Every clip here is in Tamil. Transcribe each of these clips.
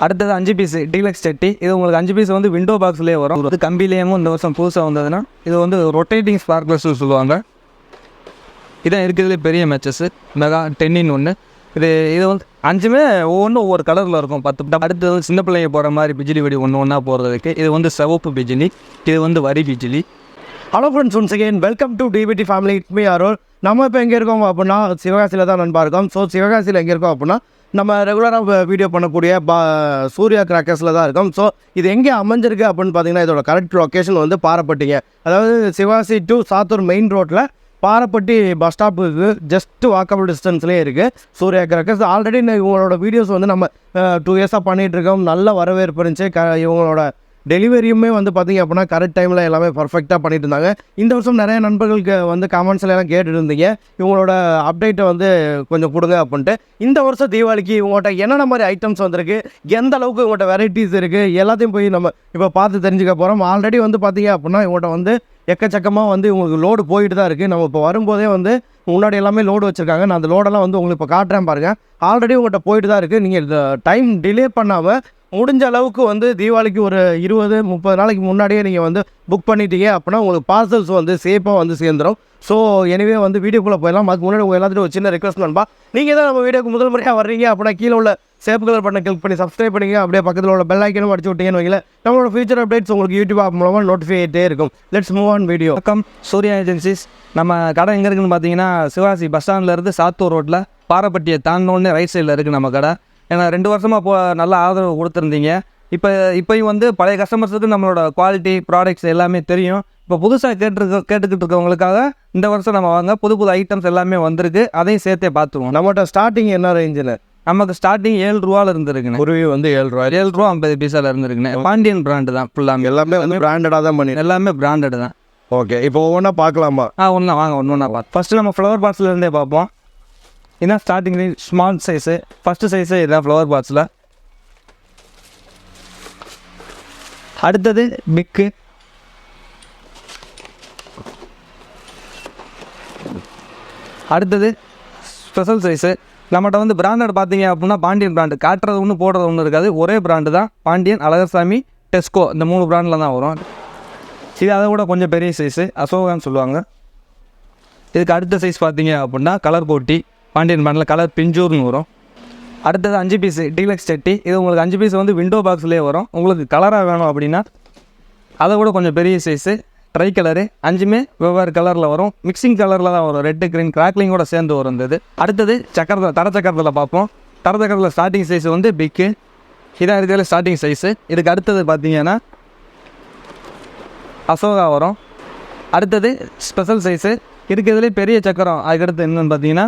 அடுத்தது 5 பீஸ் டீலக்ஸ் சட்டி. இது உங்களுக்கு 5 பீஸ் வந்து விண்டோ பாக்ஸ்லேயே வரும். இது கம்பிலேயும் இந்த வருஷம் புதுசாக வந்ததுன்னா இது வந்து ரொட்டேட்டிங் ஸ்பார்க்லர்ஸ்னு சொல்லுவாங்க. இதான் இருக்கிறதுலே பெரிய மேட்சஸ்ஸு மெகா 10-in-1. இது வந்து 5மே ஒவ்வொன்றும் ஒவ்வொரு கலரில் இருக்கும் 10. அடுத்தது வந்து சின்ன பிள்ளைங்க போகிற மாதிரி பிஜிலி வெடி ஒன்றா போகிறதுக்கு. இது வந்து சிவப்பு பிஜிலி, இது வந்து வரி பிஜிலி. Hello friends, once again welcome to DBT family. It me Arul. நம்ம இப்போ எங்கே இருக்கோம் அப்படின்னா சிவகாசியில் தான் நண்பா இருக்கோம். ஸோ சிவகாசியில் எங்கே இருக்கோம் அப்படின்னா நம்ம ரெகுலராக வீடியோ பண்ணக்கூடிய சூர்யா கிராக்கர்ஸில் தான் இருக்கோம். ஸோ இது எங்கே அமைஞ்சிருக்கு அப்படின்னு பார்த்தீங்கன்னா இதோட கரெக்ட் லொக்கேஷன் வந்து பாரப்பட்டிங்க. அதாவது சிவகாசி டு சாத்தூர் மெயின் ரோட்டில் பாரப்பட்டி பஸ் ஸ்டாப்புக்கு ஜஸ்ட் வாக்கபிள் டிஸ்டன்ஸ்லேயே இருக்குது சூர்யா கிராக்கர்ஸ். ஆல்ரெடி இவங்களோட வீடியோஸ் வந்து நம்ம 2 இயர்ஸாக பண்ணிகிட்ருக்கோம். நல்ல வரவேற்பு இருந்துச்சு. இவங்களோட டெலிவரியுமே வந்து பார்த்திங்க அப்படின்னா கரெக்ட் டைமில் எல்லாமே பர்ஃபெக்டாக பண்ணிட்டு இருந்தாங்க. இந்த வருஷம் நிறைய நண்பர்களுக்கு வந்து கமெண்ட்ஸில் எல்லாம் கேட்டுட்டு இருந்தீங்க இவங்களோட அப்டேட்டை வந்து கொஞ்சம் கொடுங்க அப்படின்ட்டு. இந்த வருஷம் தீபாவளிக்கு இவங்கள்ட்ட என்னென்ன மாதிரி ஐட்டம்ஸ் வந்திருக்கு, எந்த அளவுக்கு இவங்கள்ட்ட வெரைட்டிஸ் இருக்குது, எல்லாத்தையும் போய் நம்ம இப்போ பார்த்து தெரிஞ்சுக்க போகிறோம். ஆல்ரெடி வந்து பார்த்திங்க அப்படின்னா இவங்கள்ட்ட வந்து எக்கச்சக்கமாக வந்து உங்களுக்கு லோடு போயிட்டு தான் இருக்குது. நம்ம இப்போ வரும்போதே வந்து முன்னாடி எல்லாமே லோடு வச்சுருக்காங்க. நான் அந்த லோடெல்லாம் வந்து உங்களுக்கு இப்போ காட்டுறேன் பாருங்கள். ஆல்ரெடி உங்கள்கிட்ட போயிட்டு தான் இருக்குது. நீங்கள் டைம் டிலே பண்ணாமல் முடிஞ்ச அளவுக்கு வந்து தீபாவளிக்கு ஒரு 20-30 நாளைக்கு முன்னாடியே நீங்கள் வந்து புக் பண்ணிட்டீங்க அப்படின்னா உங்களுக்கு பார்சல்ஸ் வந்து சேஃபாக வந்து சேர்ந்துடும். ஸோ எனிவே வந்து வீடியோக்குள்ளே போயிடலாம். அதுக்கு முன்னாடி உங்கள் எல்லாத்தையும் ஒரு சின்ன ரெக்வஸ்ட் நண்பா, நீங்கள் தான் நம்ம வீடியோக்கு முதல் முறையாக வர்றீங்க அப்படின்னா கீழே உள்ள சேப் கலர் பட்டனை கிளிக் பண்ணி சப்ஸ்கிரைப் பண்ணிங்க. அப்படியே பக்கத்தில் உள்ள பெல் ஐக்கனும் அடிச்சு விட்டீங்கன்னு வைக்கல, நம்மளோட ஃபியூச்சர் அப்டேட்ஸ் உங்களுக்கு யூடியூப் ஆப் மூலமாக நோட்டிஃபை ஆகிட்டே இருக்கும். Let's move on video. வணக்கம், சூர்யா ஏஜென்சிஸ். நம்ம கடை எங்கே இருக்குதுன்னு பார்த்தீங்கன்னா சிவகாசி பஸ் ஸ்டாண்ட்லேருந்து சாத்தூர் ரோட்டில் பாரப்பட்டியை தாண்டினோடனே ரைட் சைடில் இருக்குது நம்ம கடை. ஏன்னா 2 வருஷமாக நல்ல ஆதரவு கொடுத்துருந்தீங்க. இப்போயும் வந்து பழைய கஸ்டமர்ஸுக்கு நம்மளோட குவாலிட்டி ப்ராடக்ட்ஸ் எல்லாமே தெரியும். இப்போ புதுசாக கேட்டுக்கிட்டு இருக்கவங்களுக்காக இந்த வருஷம் நம்ம வாங்க புது ஐட்டம்ஸ் எல்லாமே வந்திருக்கு. அதையும் சேர்த்தே பார்த்துருவோம். நம்மகிட்ட ஸ்டார்டிங் என்ன ரேஞ்சில்? நமக்கு ஸ்டார்டிங் 7 ரூபாவில் இருந்துருக்குண்ணே. குருவி வந்து 7 ரூபா 50 பைசாவில் இருந்துருக்குண்ணே. பாண்டியன் பிராண்டு தான் ஃபுல்லாக. எல்லாமே வந்து பிராண்டடாக தான் பண்ணி எல்லாமே பிராண்டட் தான். ஓகே, இப்போ ஒவ்வொன்றா பார்க்கலாமா? ஒன்றா வாங்க, ஒன்றா பார்த்து. ஃபஸ்ட்டு நம்ம ஃப்ளவர் பாட்ஸில் இருந்தே பார்ப்போம். இதுதான் starting small size. First size இதுதான் ஃப்ளவர் பாட்ஸில். அடுத்தது பிக்கு. அடுத்தது ஸ்பெஷல் சைஸு. நம்மகிட்ட வந்து பிராண்டட் பார்த்தீங்க அப்படின்னா பாண்டியன் பிராண்டு. காட்டுறது ஒன்று போடுறது ஒன்று இருக்காது. ஒரே பிராண்டு தான். பாண்டியன், அழகர்சாமி, டெஸ்கோ, இந்த 3 பிராண்டில் தான் வரும். இது அதை விட கொஞ்சம் பெரிய சைஸு, அசோகான்னு சொல்லுவாங்க. இதுக்கு அடுத்த சைஸ் பார்த்தீங்க அப்படின்னா கலர் போட்டி. பாண்டியன் பிராண்டில் கலர் பிஞ்சூர்னு வரும். அடுத்தது 5 பீஸ் டீலக்ஸ் சட்டி. இது உங்களுக்கு 5 பீஸ் வந்து விண்டோ பாக்ஸ்லேயே வரும். உங்களுக்கு கலராக வேணும் அப்படின்னா அதை விட கொஞ்சம் பெரிய சைஸு, ட்ரை கலரு. 5மே வெவ்வேறு கலரில் வரும். மிக்சிங் கலரில் தான் வரும். ரெட்டு க்ரீன் கிராக்லிங்கோட சேர்ந்து வரும். அடுத்தது தரச்சக்கரத்தில் பார்ப்போம். தரச்சக்கரத்தில் ஸ்டார்டிங் சைஸ் வந்து பிக்கு. இதான் இருக்கிறதுல ஸ்டார்டிங் சைஸு. இதுக்கு அடுத்தது பார்த்தீங்கன்னா அசோகா வரும். அடுத்தது ஸ்பெஷல் சைஸு. இருக்கிறதுலே பெரிய சக்கரம். அதுக்கடுத்து என்னென்னு பார்த்தீங்கன்னா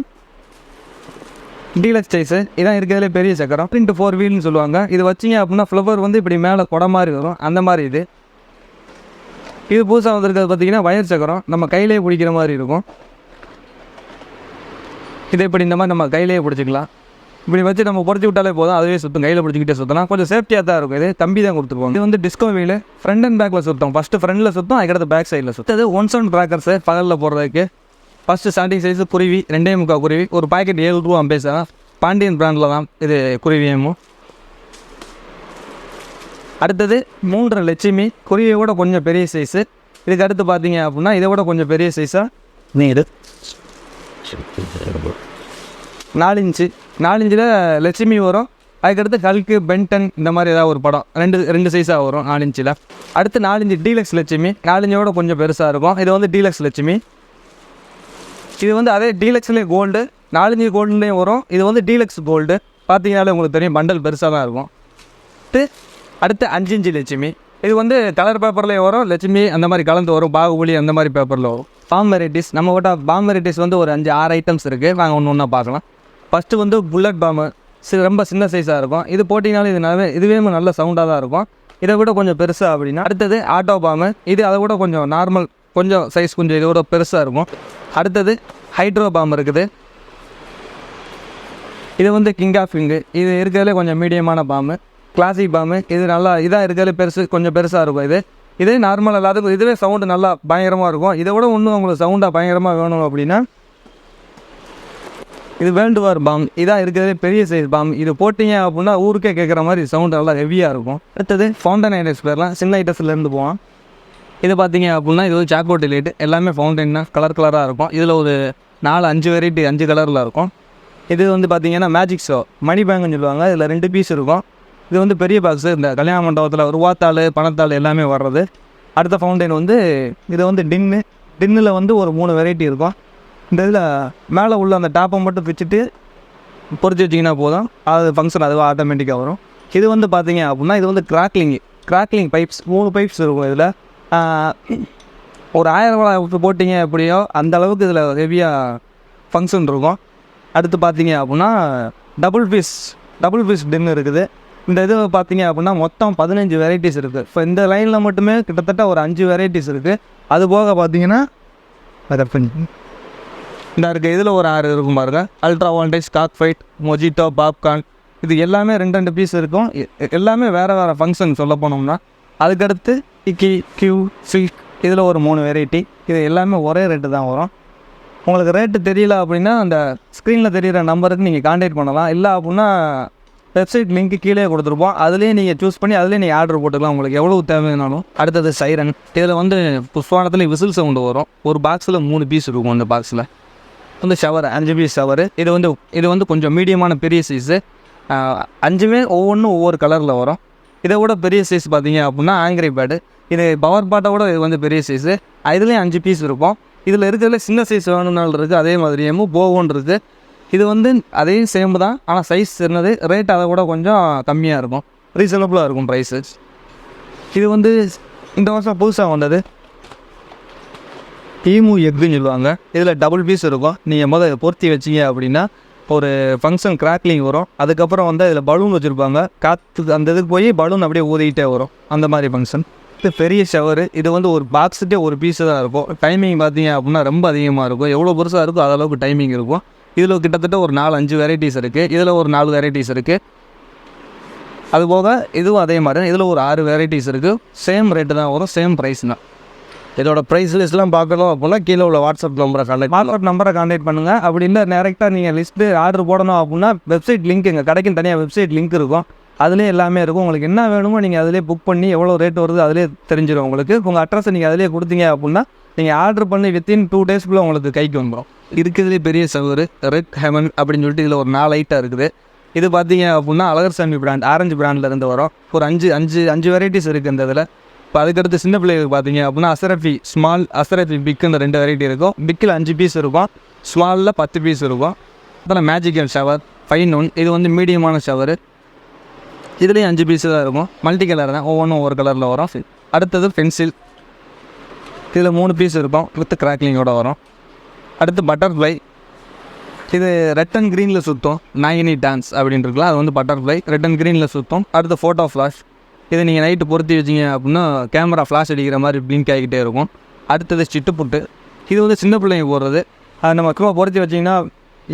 டீலக்ஸ் சைஸு. இதான் இருக்கிறதுலே பெரிய சக்கரம். 4 வீல்னு சொல்லுவாங்க. இது வச்சிங்க அப்படின்னா ஃப்ளவர் வந்து இப்படி மேலே கொடை மாதிரி வரும். அந்த மாதிரி இது புதுசாக வந்திருக்கிறது பார்த்தீங்கன்னா வயர் சக்கரம். நம்ம கையிலே பிடிக்கிற மாதிரி இருக்கும். இதை இப்படி இந்த மாதிரி நம்ம கையிலேயே பிடிச்சிக்கலாம். இப்படி வச்சு நம்ம பொறிச்சு விட்டாலே போதும், அதுவே சுற்றும். கையில் பிடிச்சிக்கிட்டே சுற்றலாம். கொஞ்சம் சேஃப்டியாக தான் இருக்கும். இது தம்பி தான் கொடுத்துருவோம். இது வந்து டிஸ்கோ வீல். ஃப்ரண்ட் அண்ட் பேக்கில் சுற்றும். ஃபஸ்ட்டு ஃப்ரண்ட்டில் சுற்றும், அதுக்கடுத்து பேக் சைடில் சுற்றும். இது 1 சவுண்ட் ட்ராக்கர்ஸு பகலில் போடுறதுக்கு. ஃபஸ்ட்டு ஸ்டார்டிங் சைஸு குருவி 2.25 குருவி. ஒரு பாக்கெட் 7 ரூபா பைசா. பாண்டியன் பிராண்டில் தான் இது குருவியமும். அடுத்தது 3 லட்சுமி. குருவியை விட கொஞ்சம் பெரிய சைஸு. இதுக்கு அடுத்து பார்த்தீங்க அப்படின்னா இதை விட கொஞ்சம் பெரிய சைஸாக நீடு 4 இன்ச்சு. 4 இன்ச்சில் லட்சுமி வரும். அதுக்கடுத்து ஹல்க்கு, பென்டன், இந்த மாதிரி ஏதாவது ஒரு படம் ரெண்டு சைஸாக வரும் 4 இன்ச்சில். அடுத்து 4 இன்ச்சு டீலக்ஸ் லட்சுமி. 4 இன்ச்சோட கொஞ்சம் பெருசாக இருக்கும். இது வந்து டீலக்ஸ் லட்சுமி. இது வந்து அதே டீலக்ஸ்லேயே கோல்டு. 4 இன்ச்சு கோல்டுலேயும் வரும். இது வந்து டீலக்ஸ் கோல்டு. பார்த்தீங்கன்னாலே உங்களுக்கு தெரியும், பண்டல் பெருசாக தான் இருக்கும். அடுத்து 5 இன்ச்சு லட்சுமி. இது வந்து கலர் பேப்பர்லேயே வரும். லட்சுமி அந்த மாதிரி கலந்து வரும். பாகுபலி அந்த மாதிரி பேப்பரில் வரும். Palm varieties. நம்ம கிட்ட பாம் வெரைட்டிஸ் வந்து ஒரு 5-6 ஐட்டம்ஸ் இருக்குது. நாங்கள் ஒன்று பார்க்கலாம். ஃபஸ்ட்டு வந்து புல்லட் பாம்பு. ரொம்ப சின்ன சைஸாக இருக்கும். இது போட்டிங்கனாலும் இதுவே நல்ல சவுண்டாக தான் இருக்கும். இதை விட கொஞ்சம் பெருசாக அப்படின்னா அடுத்தது ஆட்டோ பாம்பு. இது அதை விட கொஞ்சம் நார்மல், கொஞ்சம் சைஸ் கொஞ்சம் இதோட பெருசாக இருக்கும். அடுத்தது ஹைட்ரோ பாம்பு இருக்குது. இது வந்து கிங் ஆஃப் கிங்கு. இது இருக்கிறதுலே கொஞ்சம் மீடியமான பாம்பு. கிளாசிக் பாம்பு. இது நல்லா இதாக இருக்கிறதுலே கொஞ்சம் பெருசாக இருக்கும். இதே நார்மல் எல்லாத்துக்கும் இதுவே சவுண்டு நல்லா பயங்கரமாக இருக்கும். இதை விட இன்னும் உங்களுக்கு சவுண்டாக பயங்கரமாக வேணும் அப்படின்னா இது வேர்ல்டு வார் பாம். இதான் இருக்கிறதே பெரிய சைஸ் பாம். இது போட்டிங்க அப்படின்னா ஊருக்கே கேட்குற மாதிரி சவுண்ட் நல்லா ஹெவியாக இருக்கும். அடுத்தது ஃபவுண்டன் ஐட்டம்ஸ் பேர்லாம் சின்ன ஐட்டம்ஸ்லேருந்து போவோம். இது பார்த்தீங்க அப்படின்னா இது ஒரு சாக்கோ டிலைட். எல்லாமே ஃபவுண்டன் தான், கலராக இருக்கும். இதில் ஒரு 4-5 வெரைட்டி 5 கலரில் இருக்கும். இது வந்து பார்த்தீங்கன்னா மேஜிக் ஷோ மணி பேங்குன்னு சொல்லுவாங்க. இதில் 2 பீஸ் இருக்கும். இது வந்து பெரிய பாக்ஸு. இந்த கல்யாண மண்டபத்தில் ரூபாத்தாள் பணத்தாள் எல்லாமே வர்றது. அடுத்த ஃபவுண்டைன் வந்து இது வந்து டின்னில் வந்து ஒரு 3 வெரைட்டி இருக்கும். இந்த இதில் மேலே உள்ள அந்த டாப்பை மட்டும் பிச்சுட்டு பொறிச்சு வச்சிங்கன்னா போதும், அது ஃபங்க்ஷன் அதுவாக ஆட்டோமேட்டிக்காக வரும். இது வந்து பார்த்தீங்க அப்படின்னா இது வந்து கிராக்லிங் பைப்ஸ் 3 பைப்ஸ் இருக்கும். இதில் ஒரு 1000 ரூபா போட்டிங்க எப்படியோ அந்த அளவுக்கு இதில் ஹெவியாக ஃபங்க்ஷன் இருக்கும். அடுத்து பார்த்தீங்க அப்படின்னா டபுள் பீஸ் டின்னு இருக்குது. இந்த இது பார்த்தீங்க அப்படின்னா மொத்தம் 15 வெரைட்டிஸ் இருக்குது. இப்போ இந்த லைனில் மட்டுமே கிட்டத்தட்ட ஒரு 5 வெரைட்டிஸ் இருக்குது. அது போக பார்த்தீங்கன்னா இந்த இருக்குது. இதில் ஒரு 6 இருக்கும் பாருங்க. அல்ட்ரா வால்டேஜ், காக் ஃபைட், மொஜிட்டோ, பாப்கார்ன், இது எல்லாமே 2 பீஸ் இருக்கும். எல்லாமே வேறு ஃபங்க்ஷன் சொல்ல போனோம்னா. அதுக்கடுத்து இக்கி, கியூ, சில்க், இதில் ஒரு 3 வெரைட்டி. இது எல்லாமே ஒரே ரேட்டு தான் வரும். உங்களுக்கு ரேட்டு தெரியல அப்படின்னா அந்த ஸ்க்ரீனில் தெரிகிற நம்பருக்கு நீங்கள் கான்டாக்ட் பண்ணலாம். இல்லை அப்படின்னா வெப்சைட் லிங்க்கு கீழே கொடுத்துருப்போம். அதுலேயே நீங்கள் சூஸ் பண்ணி அதுலேயே நீங்கள் ஆர்டர் போட்டுக்கலாம் உங்களுக்கு எவ்வளோ தேவைனாலும். அடுத்தது சைரன். இதில் வந்து புஷ்வானத்தில் விசில் சவுண்டு வரும். ஒரு பாக்ஸில் 3 பீஸ் இருக்கும். அந்த பாக்ஸில் வந்து ஷவர் 5 பீஸ் ஷவரு. இது வந்து கொஞ்சம் மீடியமான பெரிய சைஸு. 5மே ஒவ்வொன்றும் ஒவ்வொரு கலரில் வரும். இதை விட பெரிய சைஸ் பார்த்தீங்க அப்படின்னா ஆங்கிரி பேடு. இது பவர் பாட்டை விட இது வந்து பெரிய சைஸு. இதுலேயும் 5 பீஸ் இருக்கும். இதில் இருக்கிறதுல சின்ன சைஸ் வேணும்னாலும் இருக்குது. அதே மாதிரியும் போவோன்னு இருக்குது. இது வந்து அதே சேம் தான், ஆனால் சைஸ் சின்னது. ரேட் அதை விட கொஞ்சம் கம்மியாக இருக்கும். ரீசனபுளாக இருக்கும் ப்ரைஸு. இது வந்து இந்த வருஷம் புதுசாக வந்தது ஈமு எக்குன்னு சொல்லுவாங்க. இதில் டபுள் பீஸ் இருக்கும். நீங்கள் பொருத்தி வச்சிங்க அப்படின்னா ஒரு ஃபங்க்ஷன் கிராக்லிங் வரும். அதுக்கப்புறம் வந்து அதில் பலூன் வச்சுருப்பாங்க. காற்று அந்த இதுக்கு போய் பலூன் அப்படியே ஊதிக்கிட்டே வரும். அந்த மாதிரி ஃபங்க்ஷன். இது பெரிய ஷவரு. இது வந்து ஒரு பாக்ஸுட்டே ஒரு பீஸு தான் இருக்கும். டைமிங் பார்த்தீங்க அப்படின்னா ரொம்ப அதிகமாக இருக்கும். எவ்வளோ பெருசாக இருக்கோ அதளவுக்கு டைமிங் இருக்கும். இதில் கிட்டத்தட்ட ஒரு 4-5 வெரைட்டிஸ் இருக்குது. இதில் ஒரு 4 வெரைட்டிஸ் இருக்குது. அதுபோக இதுவும் அதே மாதிரி தான். இதில் ஒரு 6 வெரைட்டிஸ் இருக்குது. சேம் ரேட்டு தான் வரும், சேம் ப்ரைஸ் தான். இதோட ப்ரைஸ் லிஸ்ட்லாம் பார்க்கணும் அப்படின்னா கீழே உள்ள வாட்ஸ்அப் நம்பரை கான்டாக்ட் பண்ணுங்கள். அப்படி இல்லை டேரெக்டாக நீங்கள் லிஸ்ட்டு ஆர்டர் போடணும் அப்படின்னா வெப்சைட் லிங்க் எங்கள் கடைக்குன்னு தனியாக வெப்சைட் லிங்க் இருக்கும். அதுலேயே எல்லாமே இருக்கும். உங்களுக்கு என்ன வேணுமோ நீங்கள் அதிலே புக் பண்ணி எவ்வளோ ரேட் வருது அதிலே தெரிஞ்சிடும் உங்களுக்கு. உங்கள் அட்ரஸை நீங்கள் அதிலே கொடுத்தீங்க அப்படின்னா நீங்கள் ஆர்டர் பண்ணி வித்தின் 2 டேஸ்க்குள்ளே உங்களுக்கு கைக்கு வந்துடும். இருக்கிறதுலே பெரிய சவரு ரெட் ஹெமன் அப்படின்னு சொல்லிட்டு இதில் ஒரு 4 ஐட்டம் இருக்குது. இது பார்த்தீங்க அப்படின்னா அழகர்சாமி பிராண்ட், ஆரஞ்சு பிராண்ட்லேருந்து வரும். ஒரு 5 வெரைட்டிஸ் இருக்குது இந்த இதில். இப்போ அதுக்கடுத்து சின்ன பிள்ளைகளுக்கு பார்த்தீங்க அப்படின்னா அசரஃபி ஸ்மால், அசரஃபி பிக்குன்னு 2 வெரைட்டி இருக்கும். பிக்கில் 5 பீஸ் இருக்கும், ஸ்மாலில் 10 பீஸ் இருக்கும். அப்புறம் மேஜிக்கல் ஷவர் 5-1. இது வந்து மீடியமான ஷவரு. இதுலேயும் 5 பீஸு தான் இருக்கும். மல்டி கலர் தான், ஒவ்வொன்றும் ஒவ்வொரு கலரில் வரும். அடுத்தது பென்சில். இதில் 3 பீஸ் இருக்கும் வித் கிராக்லிங்கோடு வரும். அடுத்து பட்டர்ஃப்ளை. இது ரெட் அண்ட் க்ரீனில் சுற்றும். நாயினி டான்ஸ் அப்படின்னு இருக்கலாம். அது வந்து பட்டர்ஃப்ளை ரெட் அண்ட் க்ரீனில் சுற்றும். அடுத்து ஃபோட்டோ ஃப்ளாஷ். இதை நீங்கள் நைட்டு பொருத்தி வச்சிங்க அப்படின்னா கேமரா ஃப்ளாஷ் அடிக்கிற மாதிரி பிளிங்க் ஆகிக்கிட்டே இருக்கும். அடுத்தது சிட்டுப்புட்டு. இது வந்து சின்ன பிள்ளைங்க போடுறது. அது நம்ம சும்மா பொருத்தி வச்சிங்கன்னா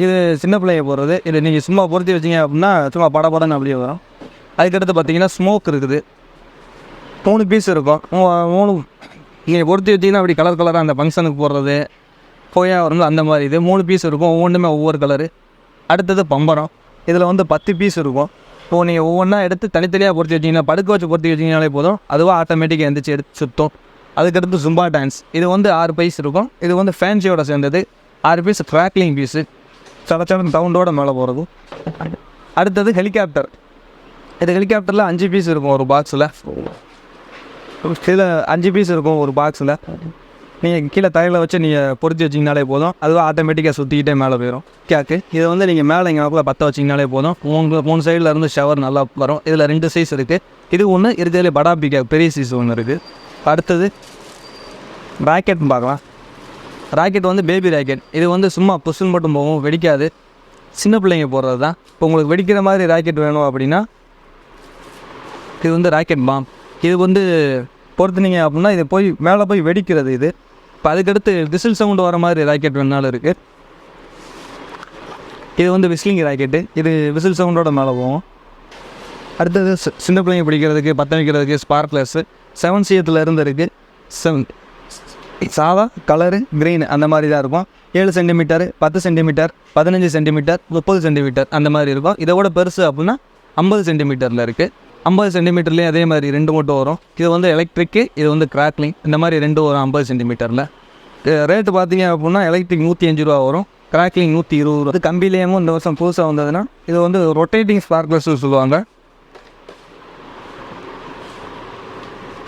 இது சின்ன பிள்ளைங்க போடுறது. இது நீங்கள் சும்மா பொருத்தி வச்சிங்க அப்படின்னா சும்மா படன்னு அப்படியே வரும். அதுக்கடுத்து பார்த்தீங்கன்னா ஸ்மோக் இருக்குது. 3 பீஸ் இருக்கும். 3 நீங்கள் பொருத்தி வச்சிங்கன்னா அப்படி கலராக அந்த ஃபங்க்ஷனுக்கு போடுறது போயா வரும். அந்த மாதிரி இது 3 பீஸ் இருக்கும். ஒவ்வொன்றுமே ஒவ்வொரு கலரு. அடுத்தது பம்பரம். இதில் வந்து 10 பீஸ் இருக்கும். இப்போது நீங்கள் ஒவ்வொன்றா எடுத்து தனித்தனியாக பொருத்தி வச்சிங்கன்னா படுக்க வச்சு பொருத்தி வச்சிங்கனாலே போதும், அதுவாக ஆட்டோமேட்டிக்காக எந்திரிச்சு எடுத்து சுற்றும். அதுக்கடுத்து ஜும்பா டான்ஸ். இது வந்து 6 பீஸ் இருக்கும். இது வந்து ஃபேன்சியோட சேர்ந்தது. 6 பீஸ் கிராக்லிங் பீஸு, சடச்சட சவுண்டோட மேலே போகிறது. அடுத்தது ஹெலிகாப்டர். இது ஹெலிகாப்டரில் 5 பீஸ் இருக்கும் ஒரு பாக்ஸில். இதில் 5 பீஸ் இருக்கும் ஒரு பாக்ஸில். நீங்கள் கீழே தரையில் வச்சு நீங்கள் பொருத்தி வச்சிங்கனாலே போதும், அதுவாக ஆட்டோமேட்டிக்காக சுற்றிக்கிட்டே மேலே போயிடும். கேக்கு இதை வந்து நீங்கள் மேலே இங்கே பற்ற வச்சிங்கனாலே போதும். 3 சைடில் இருந்து ஷவர் நல்லா வரும். இதில் 2 சைஸ் இருக்குது. இது ஒன்று இருக்கிறதுலே படா பிகா பெரிய சைஸ் ஒன்று இருக்குது. அடுத்தது ராக்கெட்னு பார்க்கலாம். ராக்கெட் வந்து பேபி ராக்கெட். இது வந்து சும்மா புஷ்ஷுன்னு மட்டும் போகும், வெடிக்காது. சின்ன பிள்ளைங்க போடுறது தான். இப்போ உங்களுக்கு வெடிக்கிற மாதிரி ராக்கெட் வேணும் அப்படின்னா இது வந்து ராக்கெட் பாம். இது வந்து பொறுத்துனீங்க அப்படின்னா இது போய் மேலே போய் வெடிக்கிறது இது. இப்போ அதுக்கடுத்து விசில் சவுண்டு வர மாதிரி ராக்கெட் வேணாலும் இருக்குது. இது வந்து விஸ்லிங் ராக்கெட்டு. இது விசில் சவுண்டோட மேலே போகும். அடுத்தது சின்ன பிள்ளைங்க பிடிக்கிறதுக்கு பற்ற வைக்கிறதுக்கு ஸ்பார்க்லர்ஸு 7 CM இருந்து இருக்குது. சாதா கலரு க்ரீன் அந்த மாதிரி தான் இருக்கும். 7 சென்டிமீட்டர், 10 சென்டிமீட்டர், 15 சென்டிமீட்டர், 30 சென்டிமீட்டர் அந்த மாதிரி இருக்கும். இதை விட பெருசு அப்படின்னா 50 சென்டிமீட்டரில் இருக்குது. 50 சென்டிமீட்டர்லேயும் அதே மாதிரி 2 மட்டும் வரும். இது வந்து எலக்ட்ரிக்கு, இது வந்து கிராக்லிங், இந்த மாதிரி 2 வரும் 50 சென்டிமீட்டரில். ரேட்டு பார்த்தீங்க அப்படின்னா எலக்ட்ரிக் 105 ரூபா வரும், கிராக்லிங் 120 ரூபா. இது கம்பிலேயும் இந்த வருஷம் புதுசாக வந்ததுன்னா இது வந்து ரொட்டேட்டிங் ஸ்பார்க்லர்ஸ் சொல்லுவாங்க.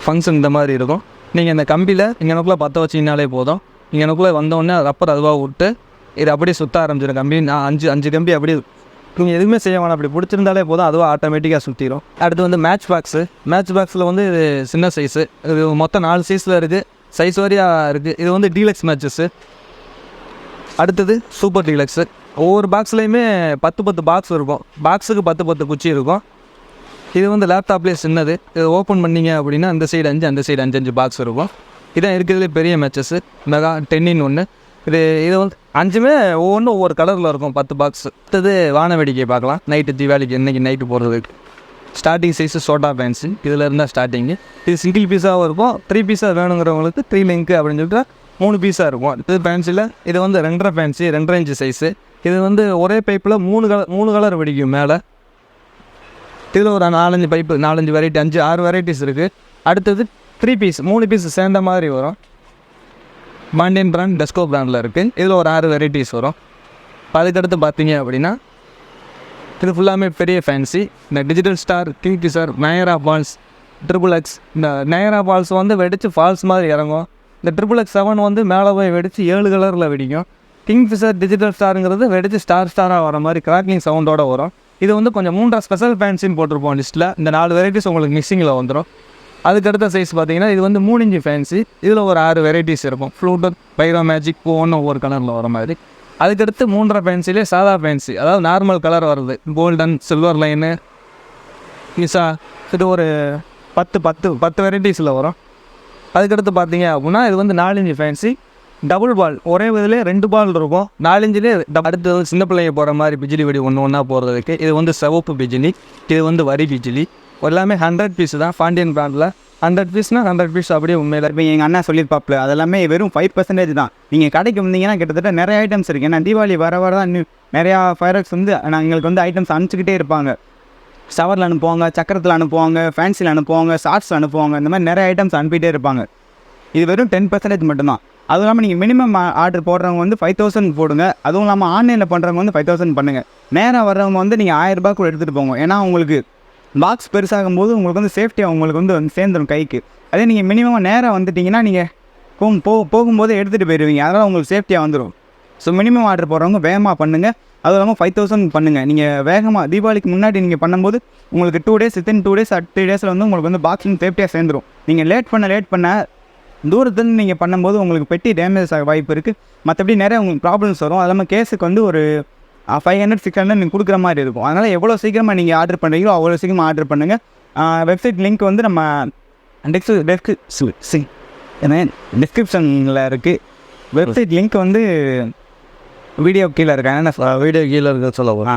ஃபங்க்ஷன் இந்த மாதிரி இருக்கும். நீங்கள் இந்த கம்பியில் இங்கனக்குள்ளே பற்ற வச்சிங்கனாலே போதும். இங்கனக்குள்ளே வந்தோடனே ரப்பர் அதுவாக விட்டு இது அப்படியே சுற்ற ஆரம்பிச்சிடும். கம்பி நான் அஞ்சு கம்பி அப்படியே நீங்கள் எதுவுமே செய்ய வேணாம், அப்படி பிடிச்சிருந்தாலே போதும், அதுவாக ஆட்டோமேட்டிக்காக சுற்றிடும். அடுத்து வந்து மேட்ச் பாக்ஸு. மேட்ச் பாக்ஸில் வந்து இது சின்ன சைஸு, இது மொத்தம் 4 சைஸில் இருக்குது, சைஸ் வரையாக இருக்குது. இது வந்து டீலக்ஸ் மேட்சஸ்ஸு. அடுத்தது சூப்பர் டீலக்ஸு. ஒவ்வொரு பாக்ஸ்லேயுமே 10 பாக்ஸ் இருக்கும். பாக்ஸுக்கு 10 குச்சி இருக்கும். இது வந்து லேப்டாப்லேயே சின்னது. இது ஓப்பன் பண்ணிங்க அப்படின்னா அந்த சைடு 5, அந்த சைடு 5 பாக்ஸ் இருக்கும். இதான் இருக்கிறதுலே பெரிய மேட்சஸ்ஸு. Mega 10-in-1. இது வந்து 5மே ஒவ்வொன்றும் ஒவ்வொரு கலரில் இருக்கும், 10 பாக்ஸ். அடுத்தது வான வேடிக்கை பார்க்கலாம். நைட்டு தீபாவளிக்கு இன்றைக்கி நைட்டு போகிறதுக்கு ஸ்டார்டிங் சைஸு சோட்டா பேன்ஸு. இதில் இருந்தால் ஸ்டார்டிங்கு. இது சிங்கிள் பீஸாகவும் இருக்கும். 3 பீஸாக வேணுங்கிறவங்களுக்கு 3 லிங்க் அப்படின்னு சொல்லிட்டு 3 பீஸாக இருக்கும். அடுத்தது பேன்ஸில் இது வந்து 2.5 ஃபேன்ஸி, 2.5 இன்ச்சு சைஸு. இது வந்து ஒரே பைப்பில் 3 கலர் வெடிக்கும் மேலே. இதில் ஒரு 4-5 பைப்பு, 4-5 வெரைட்டி, 5-6 வெரைட்டிஸ் இருக்குது. அடுத்தது 3 பீஸ், 3 பீஸ் சேர்ந்த மாதிரி வரும். மாண்டியன் பிராண்ட், டெஸ்கோ பிராண்டில் இருக்குது. இதில் ஒரு 6 வெரைட்டிஸ் வரும். அதுக்கடுத்து பார்த்தீங்க அப்படின்னா இது ஃபுல்லாமே பெரிய ஃபேன்சி. இந்த digital star, Kingfisher, Niagara Falls, XXX. இந்த நயரா ஃபால்ஸ் வந்து வெடித்து ஃபால்ஸ் மாதிரி இறங்கும். இந்த XXX7 வந்து மேலே போய் வெடித்து 7 கலரில் வெடிக்கும். கிங் ஃபிஷர் டிஜிட்டல் ஸ்டாருங்கிறது வெடித்து ஸ்டாராக வர மாதிரி கிராக்கிங் சவுண்டோடு வரும். இது வந்து கொஞ்சம் 3 ஸ்பெஷல் ஃபேன்சின்னு போட்டிருப்போம் லிஸ்ட்டில். இந்த 4 வெரைட்டிஸ் உங்களுக்கு மிக்சிங்கில் வந்துடும். அதுக்கடுத்த சைஸ் பார்த்தீங்கன்னா இது வந்து 3 இன்ச்சு ஃபேன்சி. இதில் ஒரு 6 வெரைட்டிஸ் இருக்கும். ஃப்ளூட்டர், பைரோ மேஜிக், ஒவ்வொரு கலரில் வர மாதிரி. அதுக்கடுத்து 3.5 ஃபேன்சிலே சாதா ஃபேன்சி, அதாவது நார்மல் கலர் வருது. கோல்டன், சில்வர் லைனு, மிசா, இது ஒரு 10 வெரைட்டிஸில் வரும். அதுக்கடுத்து பார்த்தீங்க அப்படின்னா இது வந்து 4 இன்ச்சு ஃபேன்சி. டபுள் பால், ஒரே இதிலே 2 பால் இருக்கும். 4 இன்ச்சிலே. அடுத்து வந்து சின்ன பிள்ளைங்க போகிற மாதிரி பிஜிலி வெடி ஒன்றா போகிறதுக்கு. இது வந்து சிவப்பு பிஜிலி, இது வந்து வரி பிஜிலி. எல்லாமே 100 பீஸ் தான். பாண்டியன் பிராண்டில் 100 பீஸ்னால் 100 பீஸ் அப்படியே உண்மையில். இப்போ எங்கள் அண்ணா சொல்லியிருப்பாப்பில் அதெல்லாமே வெறும் 5% தான். நீங்கள் கடைக்கு வந்தீங்கன்னா கிட்டத்தட்ட நிறைய ஐட்டம்ஸ் இருக்குது. ஏன்னா தீபாவளி வர தான் இன்னும் நிறையா ஃபயர்ஸ் வந்து எங்களுக்கு வந்து ஐட்டம்ஸ் அனுப்பிச்சிக்கிட்டே இருப்பாங்க. ஷவரில் அனுப்புவாங்க, சக்கரத்தில் அனுப்புவாங்க, ஃபேன்சியில் அனுப்புவாங்க, ஷார்ட்ஸில் அனுப்புவாங்க. இந்த மாதிரி நிறைய ஐட்டம்ஸ் அனுப்பிட்டே இருப்பாங்க. இது வெறும் 10% மட்டும்தான். அதுவும் இல்லாமல் நீங்கள் மினிமம் ஆர்டர் போடுறவங்க வந்து 5000 போடுங்க. அதுவும் இல்லாமல் ஆன்லைனில் பண்ணுறவங்க வந்து 5000 பண்ணுங்கள். நேராக வர்றவங்க வந்து நீங்கள் 1000 ரூபாய் கூட எடுத்துகிட்டு போங்க. ஏன்னா உங்களுக்கு பாக்ஸ் பெருசாகும் போது உங்களுக்கு வந்து சேஃப்டியாக உங்களுக்கு வந்து சேர்ந்துடும் கைக்கு. அதே நீங்கள் மினிமமாக நேராக வந்துட்டிங்கன்னா நீங்கள் போகும்போது எடுத்துகிட்டு போயிடுவீங்க. அதனால் உங்களுக்கு சேஃப்டியாக வந்துடும். ஸோ மினிமம் ஆர்டர் போடுறவங்க வேகமாக பண்ணுங்கள். அதுவும் இல்லாமல் 5000 பண்ணுங்கள். நீங்கள் வேகமாக தீபாவளிக்கு முன்னாடி நீங்கள் பண்ணும்போது உங்களுக்கு 2 days, வித்தின் 2 days, 3 days வந்து உங்களுக்கு வந்து பாக்ஸிங் சேஃப்டியாக சேர்ந்துடும். நீங்கள் லேட் பண்ண தூரத்துலேருந்து நீங்கள் பண்ணும்போது உங்களுக்கு பெட்டி டேமேஜ் ஆக வாய்ப்பு இருக்குது. மற்றபடி நிறைய உங்களுக்கு ப்ராப்ளம்ஸ் வரும். அது இல்லாமல் கேஸுக்கு வந்து ஒரு 500-600 நீங்கள் கொடுக்குற மாதிரி இருக்கும். அதனால் எவ்வளோ சீக்கிரமாக நீங்கள் ஆர்டர் பண்ணுறீங்களோ அவ்வளோ சீக்கிரமாக ஆர்டர் பண்ணுங்கள். வெப்சைட் லிங்க் வந்து நம்ம டிஸ்கிரிப்ஷனில் இருக்குது. வெப்சைட் லிங்க் வந்து வீடியோ கீழே இருக்கேன். வீடியோ கீழே இருக்க சொல்ல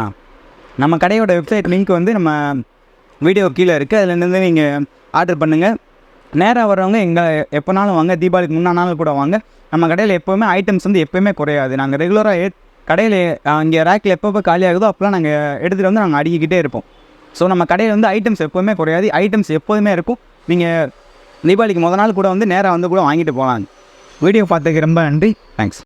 நம்ம கடையோட வெப்சைட் லிங்க் வந்து நம்ம வீடியோ கீழே இருக்குது. அதுலேருந்து நீங்கள் ஆர்டர் பண்ணுங்கள். நேராக வரவங்க எப்போனாலும் வாங்க. தீபாவளிக்கு முன்னாள் கூட வாங்க. நம்ம கடையில் எப்போவுமே ஐட்டம்ஸ் வந்து எப்போவுமே குறையாது. நாங்கள் ரெகுலராக கடையில் இங்கே ரேக்கில் எப்போ காலி ஆகுதோ அப்போலாம் நாங்கள் எடுத்துகிட்டு வந்து நாங்கள் அடிக்கிட்டே இருப்போம். ஸோ நம்ம கடையில் வந்து ஐட்டம்ஸ் எப்போவுமே குறையாது. ஐட்டம்ஸ் எப்போதுமே இருக்கும். நீங்கள் தீபாவளிக்கு நாள் கூட வந்து நேராக வந்து கூட வாங்கிட்டு போகலாம். வீடியோ பார்த்ததுக்கு ரொம்ப நன்றி. தேங்க்ஸ்.